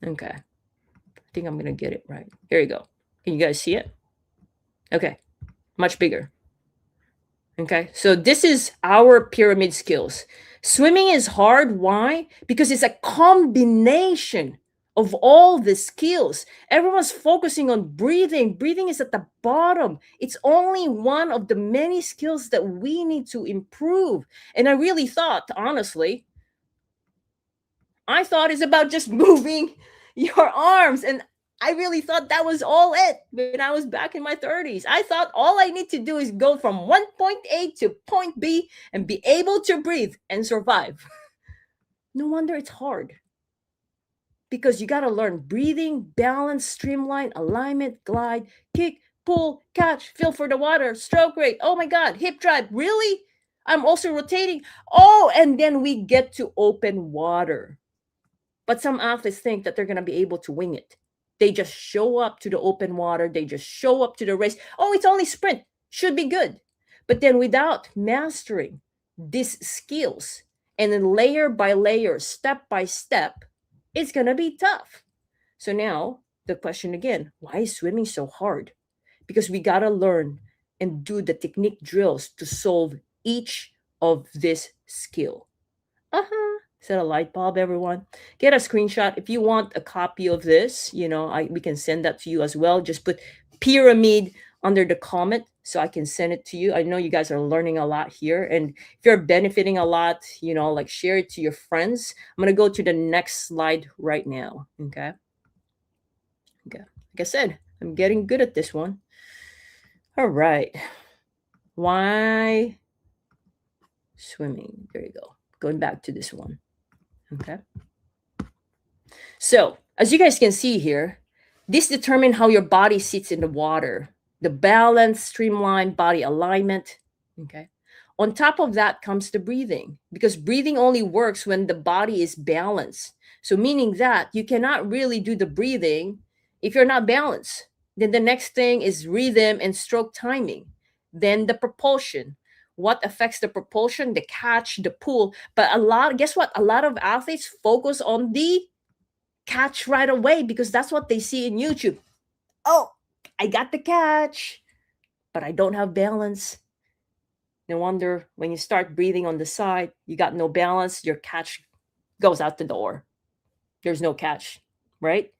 Okay. I think I'm going to get it right. Here you go. Can you guys see it? Okay, much bigger. Okay, so this is our pyramid skills. Swimming is hard. Why? Because it's a combination of all the skills. Everyone's focusing on breathing. Breathing is at the bottom. It's only one of the many skills that we need to improve. And I really thought, honestly, it's about just moving your arms. And I really thought that was all it when I was back in my 30s. I thought all I need to do is go from one point A to point B and be able to breathe and survive. No wonder it's hard. Because you got to learn breathing, balance, streamline, alignment, glide, kick, pull, catch, feel for the water, stroke rate. Oh my God, hip drive. Really? I'm also rotating. Oh, and then we get to open water. But some athletes think that they're going to be able to wing it. They just show up to the open water. They just show up to the race. Oh, it's only sprint. Should be good. But then without mastering these skills and then layer by layer, step by step, it's going to be tough. So now the question again, why is swimming so hard? Because we got to learn and do the technique drills to solve each of this skill. Is that a light bulb, everyone? Get a screenshot. If you want a copy of this, we can send that to you as well. Just put pyramid under the comment so I can send it to you. I know you guys are learning a lot here. And if you're benefiting a lot, like share it to your friends. I'm going to go to the next slide right now. Okay. Okay. Like I said, I'm getting good at this one. All right. Why swimming? There you go. Going back to this one. Okay. So, as you guys can see here, this determines how your body sits in the water, the balance, streamlined body alignment. Okay. On top of that comes the breathing, because breathing only works when the body is balanced. So, meaning that you cannot really do the breathing if you're not balanced. Then the next thing is rhythm and stroke timing. Then the propulsion. What affects the propulsion? The catch, the pull. But guess what? A lot of athletes focus on the catch right away because that's what they see in YouTube. Oh, I got the catch, but I don't have balance. No wonder when you start breathing on the side, you got no balance, your catch goes out the door. There's no catch, right?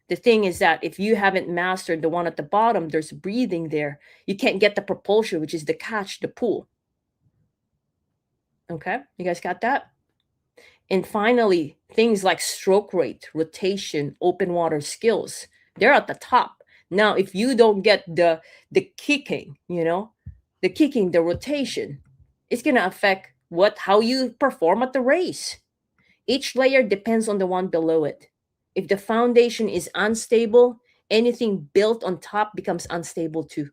The thing is that if you haven't mastered the one at the bottom, there's breathing there. You can't get the propulsion, which is the catch, the pull. Okay, you guys got that? And finally, things like stroke rate, rotation, open water skills, they're at the top. Now, if you don't get the kicking, the rotation, it's gonna affect how you perform at the race. Each layer depends on the one below it. If the foundation is unstable, anything built on top becomes unstable too.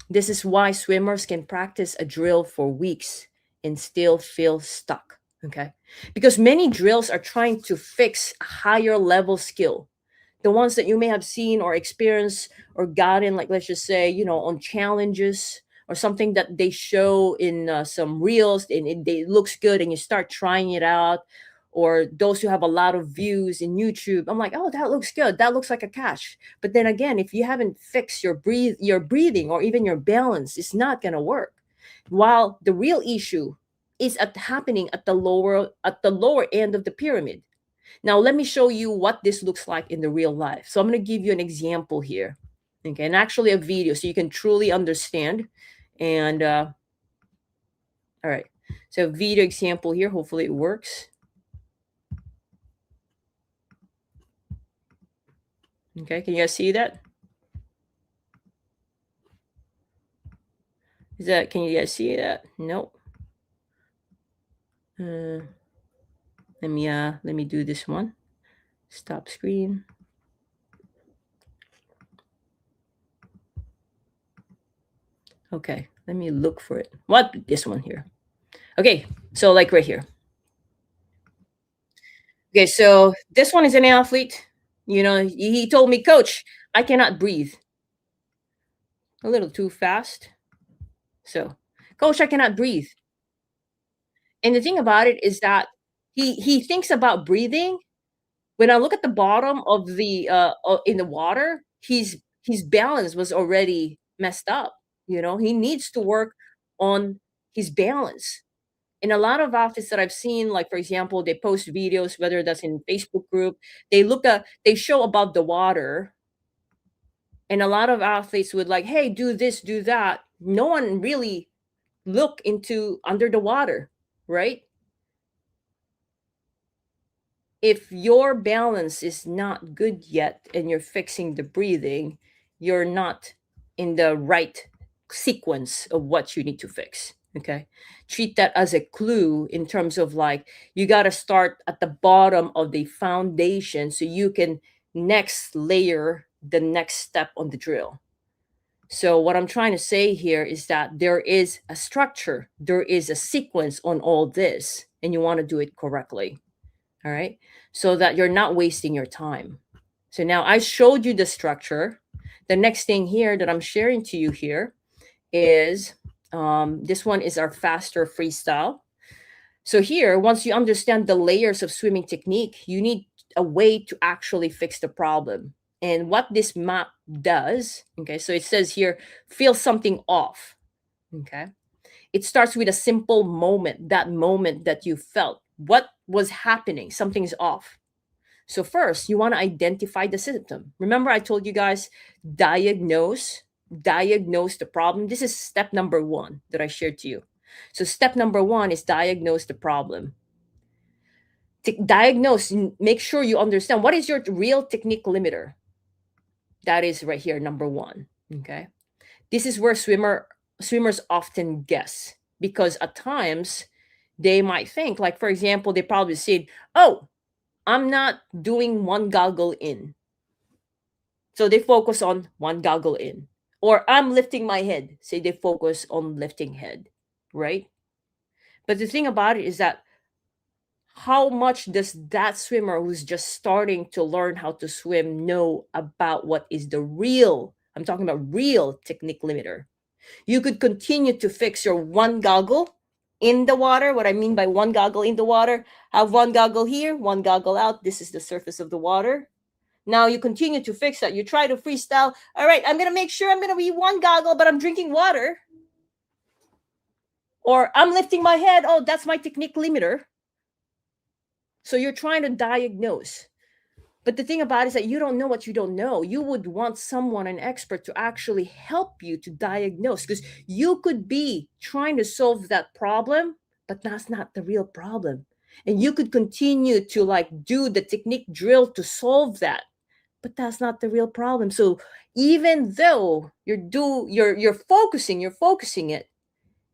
This is why swimmers can practice a drill for weeks and still feel stuck. Okay. Because many drills are trying to fix a higher level skill. The ones that you may have seen or experienced or gotten, like, let's just say, on challenges or something that they show in some reels and it looks good and you start trying it out, or those who have a lot of views in YouTube. I'm like, oh, that looks good. That looks like a catch. But then again, if you haven't fixed your breathing or even your balance, it's not gonna work. While the real issue is happening at the lower end of the pyramid. Now, let me show you what this looks like in the real life. So I'm going to give you an example here, okay, and actually a video so you can truly understand. And all right, so video example here. Hopefully it works. Okay, can you guys see that? Can you guys see that? Nope. Let me do this one. Stop screen. Okay, let me look for it. What? This one here. Okay, so like right here. Okay, so this one is an athlete. He told me, Coach, I cannot breathe. A little too fast. So, Coach, I cannot breathe. And the thing about it is that he thinks about breathing. When I look at the bottom of the in the water, his balance was already messed up. He needs to work on his balance. And a lot of athletes that I've seen, like for example, they post videos, whether that's in Facebook group, they show about the water, and a lot of athletes would like, hey, do this, do that. No one really look into under the water, right? If your balance is not good yet and you're fixing the breathing, you're not in the right sequence of what you need to fix. Okay. Treat that as a clue in terms of like, you got to start at the bottom of the foundation so you can next layer the next step on the drill. So, what I'm trying to say here is that there is a structure, there is a sequence on all this, and you want to do it correctly. All right. So that you're not wasting your time. So now I showed you the structure. The next thing here that I'm sharing to you here is this one is our faster freestyle. So here, once you understand the layers of swimming technique, you need a way to actually fix the problem. And what this map does, okay, so it says here, feel something off. Okay. It starts with a simple moment, that moment that you felt. What was happening? Something's off. So first, you want to identify the symptom. Remember, I told you guys, diagnose, diagnose the problem. This is step number one that I shared to you. So step number one is diagnose the problem. Diagnose, make sure you understand what is your real technique limiter. That is right here, number one. Okay. This is where swimmers often guess, because at times they might think, like for example, they probably said, "Oh, I'm not doing one goggle in." So they focus on one goggle in. Or I'm lifting my head. Say they focus on lifting head, right? But the thing about it is that how much does that swimmer who's just starting to learn how to swim know about what is the real, I'm talking about real technique limiter? You could continue to fix your one goggle in the water. What I mean by one goggle in the water, have one goggle here, one goggle out. This is the surface of the water. Now you continue to fix that. You try to freestyle. All right, I'm going to make sure I'm going to be one goggle, but I'm drinking water. Or I'm lifting my head. Oh, that's my technique limiter. So you're trying to diagnose. But the thing about it is that you don't know what you don't know. You would want someone, an expert, to actually help you to diagnose, because you could be trying to solve that problem, but that's not the real problem. And you could continue to like do the technique drill to solve that, but that's not the real problem. So even though you're focusing it,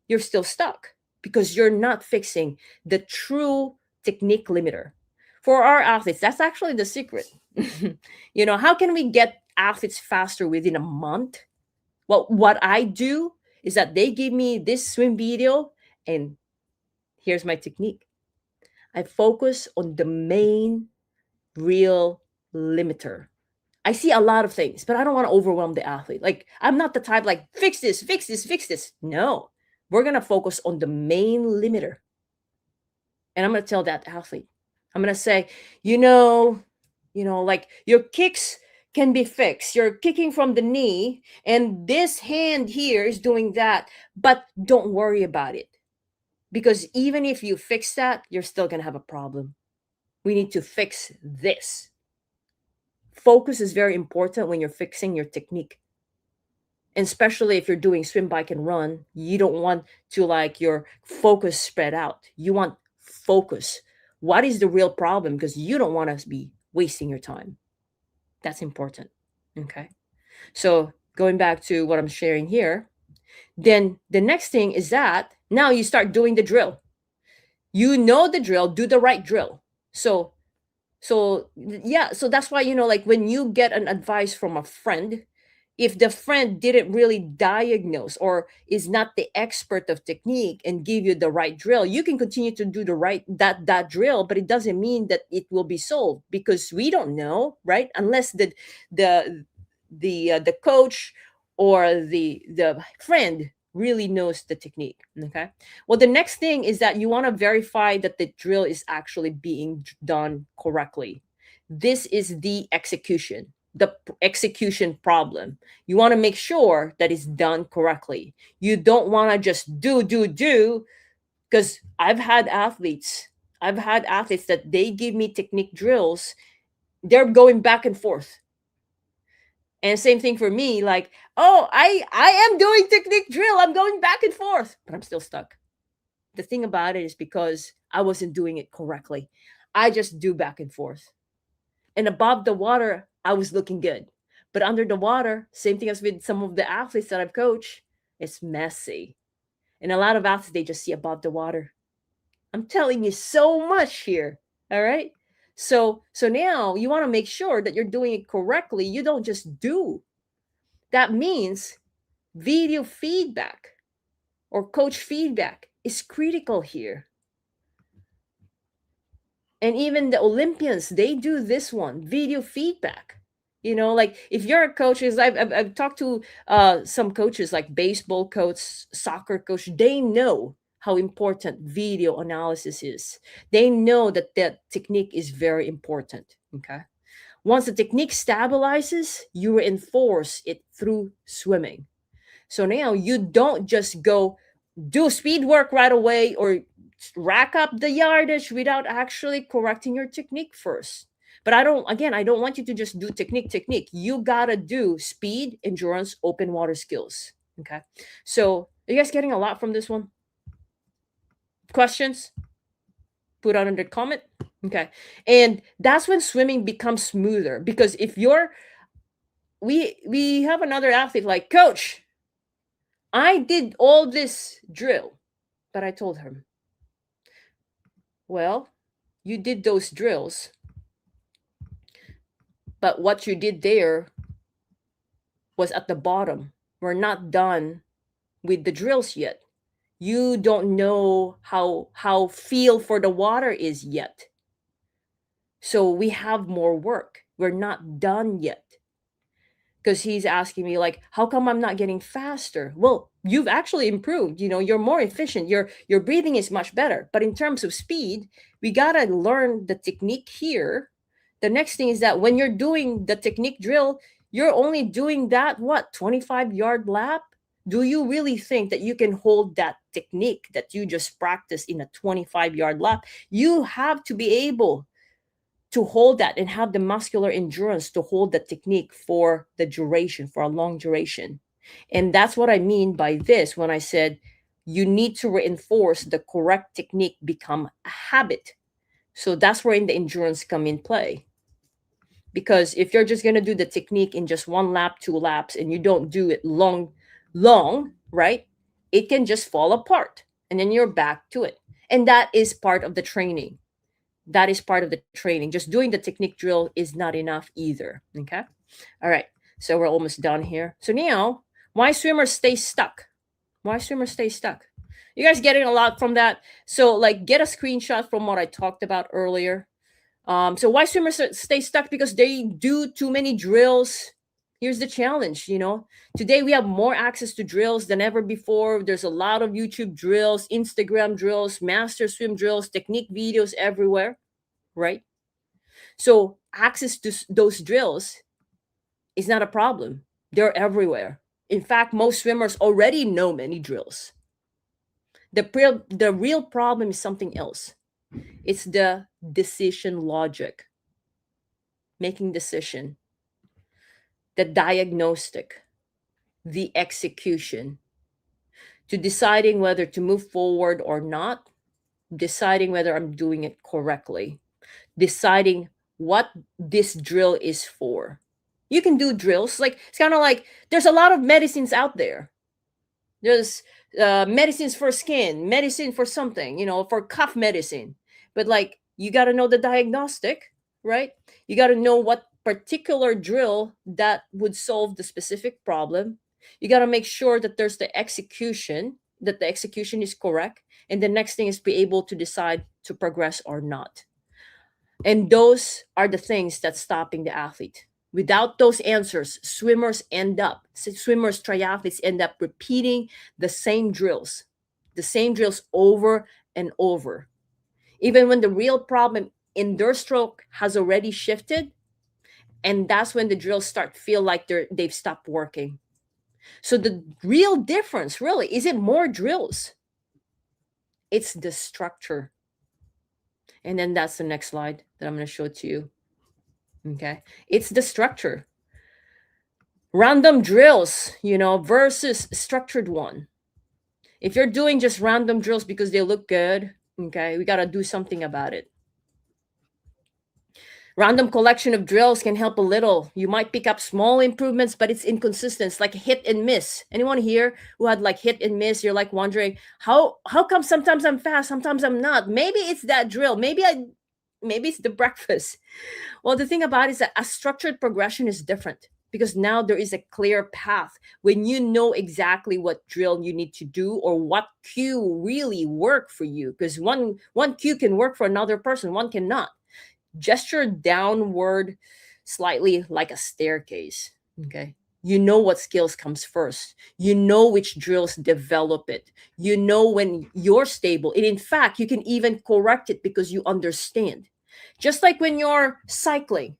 you're still stuck because you're not fixing the true technique limiter. For our athletes, that's actually the secret. How can we get athletes faster within a month? Well, what I do is that they give me this swim video, and here's my technique. I focus on the main real limiter. I see a lot of things, but I don't want to overwhelm the athlete. Like, I'm not the type like, fix this, fix this, fix this. No, we're going to focus on the main limiter. And I'm going to tell that athlete, I'm going to say, like your kicks can be fixed. You're kicking from the knee, and this hand here is doing that, but don't worry about it. Because even if you fix that, you're still going to have a problem. We need to fix this. Focus is very important when you're fixing your technique. And especially if you're doing swim, bike, and run, you don't want to like your focus spread out. You want focus. What is the real problem? Because you don't want to be wasting your time. That's important. Okay. So going back to what I'm sharing here, then the next thing is that now you start doing the drill. You know the drill, do the right drill. So yeah, so that's why, like when you get an advice from a friend, if the friend didn't really diagnose or is not the expert of technique and give you the right drill, you can continue to do the right that drill, but it doesn't mean that it will be solved, because we don't know, right? Unless the coach or the friend really knows the technique. Okay. Well, the next thing is that you want to verify that the drill is actually being done correctly. This is the execution problem. You want to make sure that it's done correctly. You don't want to just do, because I've had athletes that they give me technique drills. They're going back and forth. And same thing for me, like, oh, I am doing technique drill. I'm going back and forth, but I'm still stuck. The thing about it is because I wasn't doing it correctly. I just do back and forth. And above the water, I was looking good. But under the water, same thing as with some of the athletes that I've coached, it's messy. And a lot of athletes, they just see above the water. I'm telling you so much here. All right. So now you want to make sure that you're doing it correctly. You don't just do. That means video feedback or coach feedback is critical here. And even the Olympians, they do this one, video feedback. Like if you're a coach, I've talked to some coaches like baseball coach, soccer coach, they know how important video analysis is. They know that technique is very important. Okay. Once the technique stabilizes, you reinforce it through swimming. So now you don't just go do speed work right away or rack up the yardage without actually correcting your technique first. But I don't want you to just do technique. You gotta do speed, endurance, open water skills. Okay. So are you guys getting a lot from this one? Questions? Put out in the comment. Okay. And that's when swimming becomes smoother, because if you're we have another athlete like, coach, I did all this drill, but I told him, well, you did those drills, but what you did there was at the bottom. We're not done with the drills yet. You don't know how feel for the water is yet. So we have more work. We're not done yet. Because he's asking me like, how come I'm not getting faster? Well, you've actually improved. You're more efficient. Your breathing is much better. But in terms of speed, we gotta learn the technique here. The next thing is that when you're doing the technique drill, you're only doing that 25-yard lap. Do you really think that you can hold that technique that you just practiced in a 25-yard lap? You have to be able to hold that and have the muscular endurance to hold the technique for the duration, for a long duration. And that's what I mean by this when I said you need to reinforce the correct technique become a habit. So that's where in the endurance come in play. Because if you're just going to do the technique in just one lap, two laps, and you don't do it long, right? It can just fall apart and then you're back to it. And that is part of the training. That is part of the training. Just doing the technique drill is not enough either. Okay. All right. So we're almost done here. So now, why swimmers stay stuck? Why swimmers stay stuck? You guys getting a lot from that? So like get a screenshot from what I talked about earlier. So why swimmers stay stuck? Because they do too many drills. Here's the challenge, Today we have more access to drills than ever before. There's a lot of YouTube drills, Instagram drills, master swim drills, technique videos everywhere, right? So access to those drills is not a problem. They're everywhere. In fact, most swimmers already know many drills. The real problem is something else. It's the decision logic, making decision, the diagnostic, the execution, to deciding whether to move forward or not, deciding whether I'm doing it correctly, deciding what this drill is for. You can do drills. Like it's kind of like there's a lot of medicines out there. There's medicines for skin, medicine for something, for cough medicine. But like you got to know the diagnostic, right? You got to know what particular drill that would solve the specific problem. You got to make sure that there's the execution, that the execution is correct. And the next thing is be able to decide to progress or not. And those are the things that's stopping the athlete. Without those answers, swimmers, triathletes end up repeating the same drills over and over. Even when the real problem in their stroke has already shifted, and that's when the drills start to feel like they've stopped working. So the real difference really isn't more drills. It's the structure. And then that's the next slide that I'm going to show to you. Okay. It's the structure. Random drills, versus structured one. If you're doing just random drills because they look good, okay, we got to do something about it. Random collection of drills can help a little. You might pick up small improvements, but it's inconsistent. It's like hit and miss. Anyone here who had like hit and miss? You're like wondering how come sometimes I'm fast, sometimes I'm not. Maybe it's that drill. Maybe it's the breakfast. Well, the thing about it is that a structured progression is different because now there is a clear path when you know exactly what drill you need to do or what cue really work for you. Because one cue can work for another person, one cannot. Gesture downward slightly like a staircase. Okay. You know what skills comes first. You know which drills develop it. You know when you're stable. And in fact, you can even correct it because you understand. Just like when you're cycling.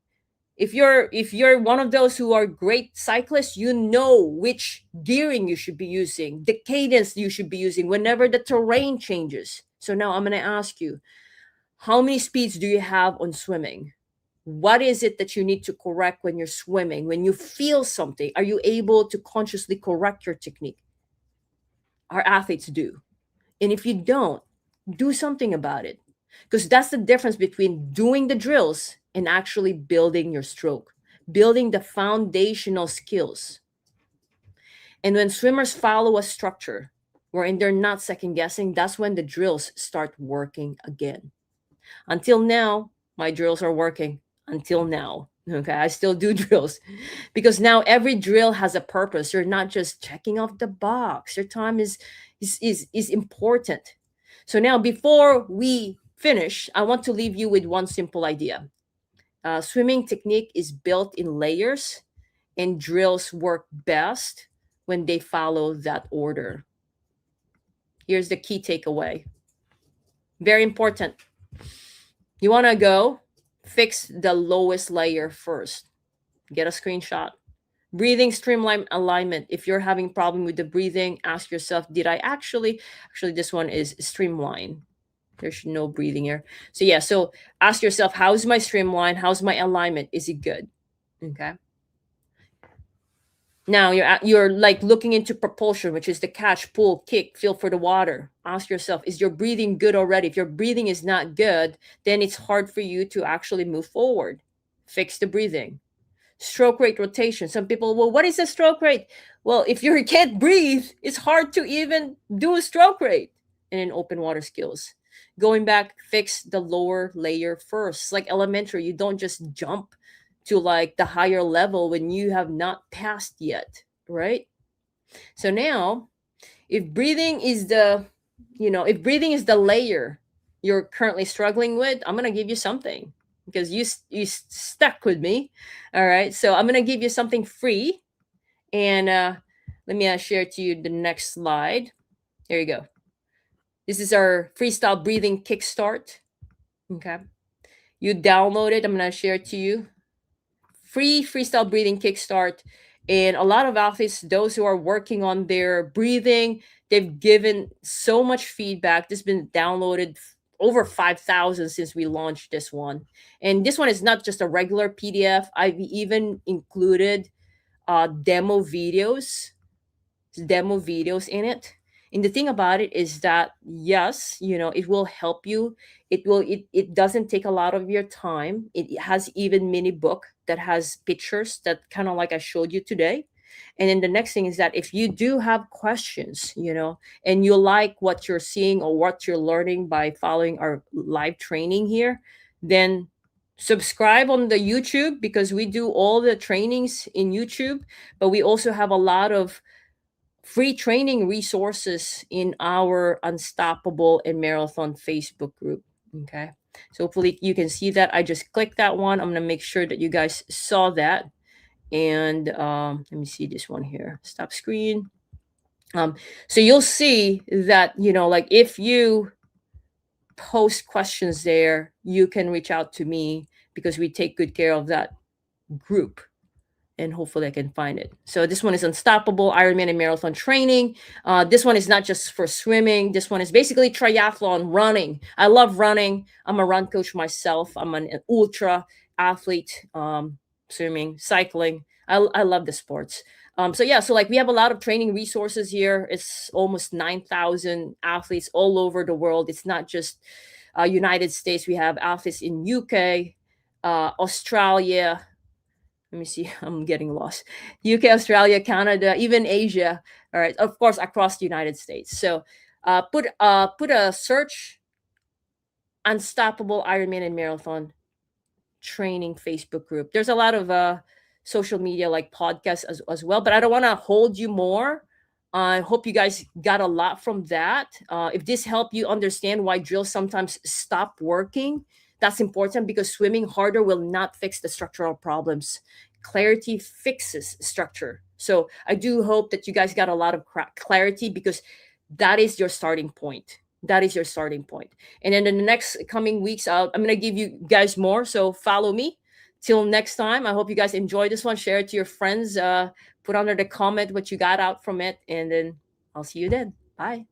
If you're one of those who are great cyclists, you know which gearing you should be using, the cadence you should be using whenever the terrain changes. So now I'm going to ask you, how many speeds do you have on swimming? What is it that you need to correct when you're swimming? When you feel something, are you able to consciously correct your technique? Our athletes do. And if you don't, do something about it. Because that's the difference between doing the drills and actually building your stroke, building the foundational skills. And when swimmers follow a structure wherein they're not second guessing, that's when the drills start working again. Until now, my drills are working. Until now. Okay, I still do drills because now every drill has a purpose. You're not just checking off the box. Your time is important. So now, before we finish, I want to leave you with one simple idea. Swimming technique is built in layers, and drills work best when they follow that order. Here's the key takeaway. Very important. You want to go fix the lowest layer first. Get a screenshot. Breathing streamline alignment. If you're having problem with the breathing, ask yourself, did I actually this one is streamline. There's no breathing here. So yeah, so ask yourself, how's my streamline? How's my alignment? Is it good? Okay. Now you're like looking into propulsion, which is the catch, pull, kick, feel for the water. Ask yourself, is your breathing good already? If your breathing is not good, then it's hard for you to actually move forward. Fix the breathing. Stroke rate rotation. Some people, well, what is a stroke rate? Well, if you can't breathe, it's hard to even do a stroke rate. And in open water skills, going back, fix the lower layer first. Like elementary, you don't just jump to like the higher level when you have not passed yet, right? So now, if breathing is if breathing is the layer you're currently struggling with, I'm gonna give you something because you stuck with me. All right, so I'm gonna give you something free, and let me share to you the next slide. Here you go. This is our freestyle breathing kickstart. Okay, you download it. I'm gonna share it to you. Free freestyle breathing kickstart. And a lot of athletes, those who are working on their breathing, they've given so much feedback. This has been downloaded over 5,000 since we launched this one. And this one is not just a regular PDF. I've even included demo videos in it. And the thing about it is that yes, it will help you. It doesn't take a lot of your time. It has even mini book that has pictures that kind of like I showed you today. And then the next thing is that if you do have questions, and you like what you're seeing or what you're learning by following our live training here, then subscribe on the YouTube, because we do all the trainings in YouTube, but we also have a lot of free training resources in our Unstoppable and Marathon Facebook group. Okay. So hopefully you can see that. I just clicked that one. I'm going to make sure that you guys saw that. And let me see this one here. Stop screen. So you'll see that, like if you post questions there, you can reach out to me because we take good care of that group. And hopefully I can find it. So this one is Unstoppable Ironman and Marathon Training. This one is not just for swimming. This one is basically triathlon, running. I love running. I'm a run coach myself. I'm an ultra athlete, swimming, cycling. I love the sports. So like we have a lot of training resources here. It's almost 9,000 athletes all over the world. It's not just United States. We have athletes in UK, Australia. Let me see. I'm getting lost. UK, Australia, Canada, even Asia. All right, of course, across the United States. So, put a search Unstoppable Ironman and Marathon Training Facebook group. There's a lot of social media like podcasts as well, but I don't want to hold you more. I hope you guys got a lot from that. If this helped you understand why drills sometimes stop working, that's important because swimming harder will not fix the structural problems. Clarity fixes structure. So I do hope that you guys got a lot of clarity because that is your starting point. That is your starting point. And then in the next coming weeks, I'm going to give you guys more. So follow me. Till next time, I hope you guys enjoy this one. Share it to your friends. Put under the comment what you got out from it. And then I'll see you then. Bye.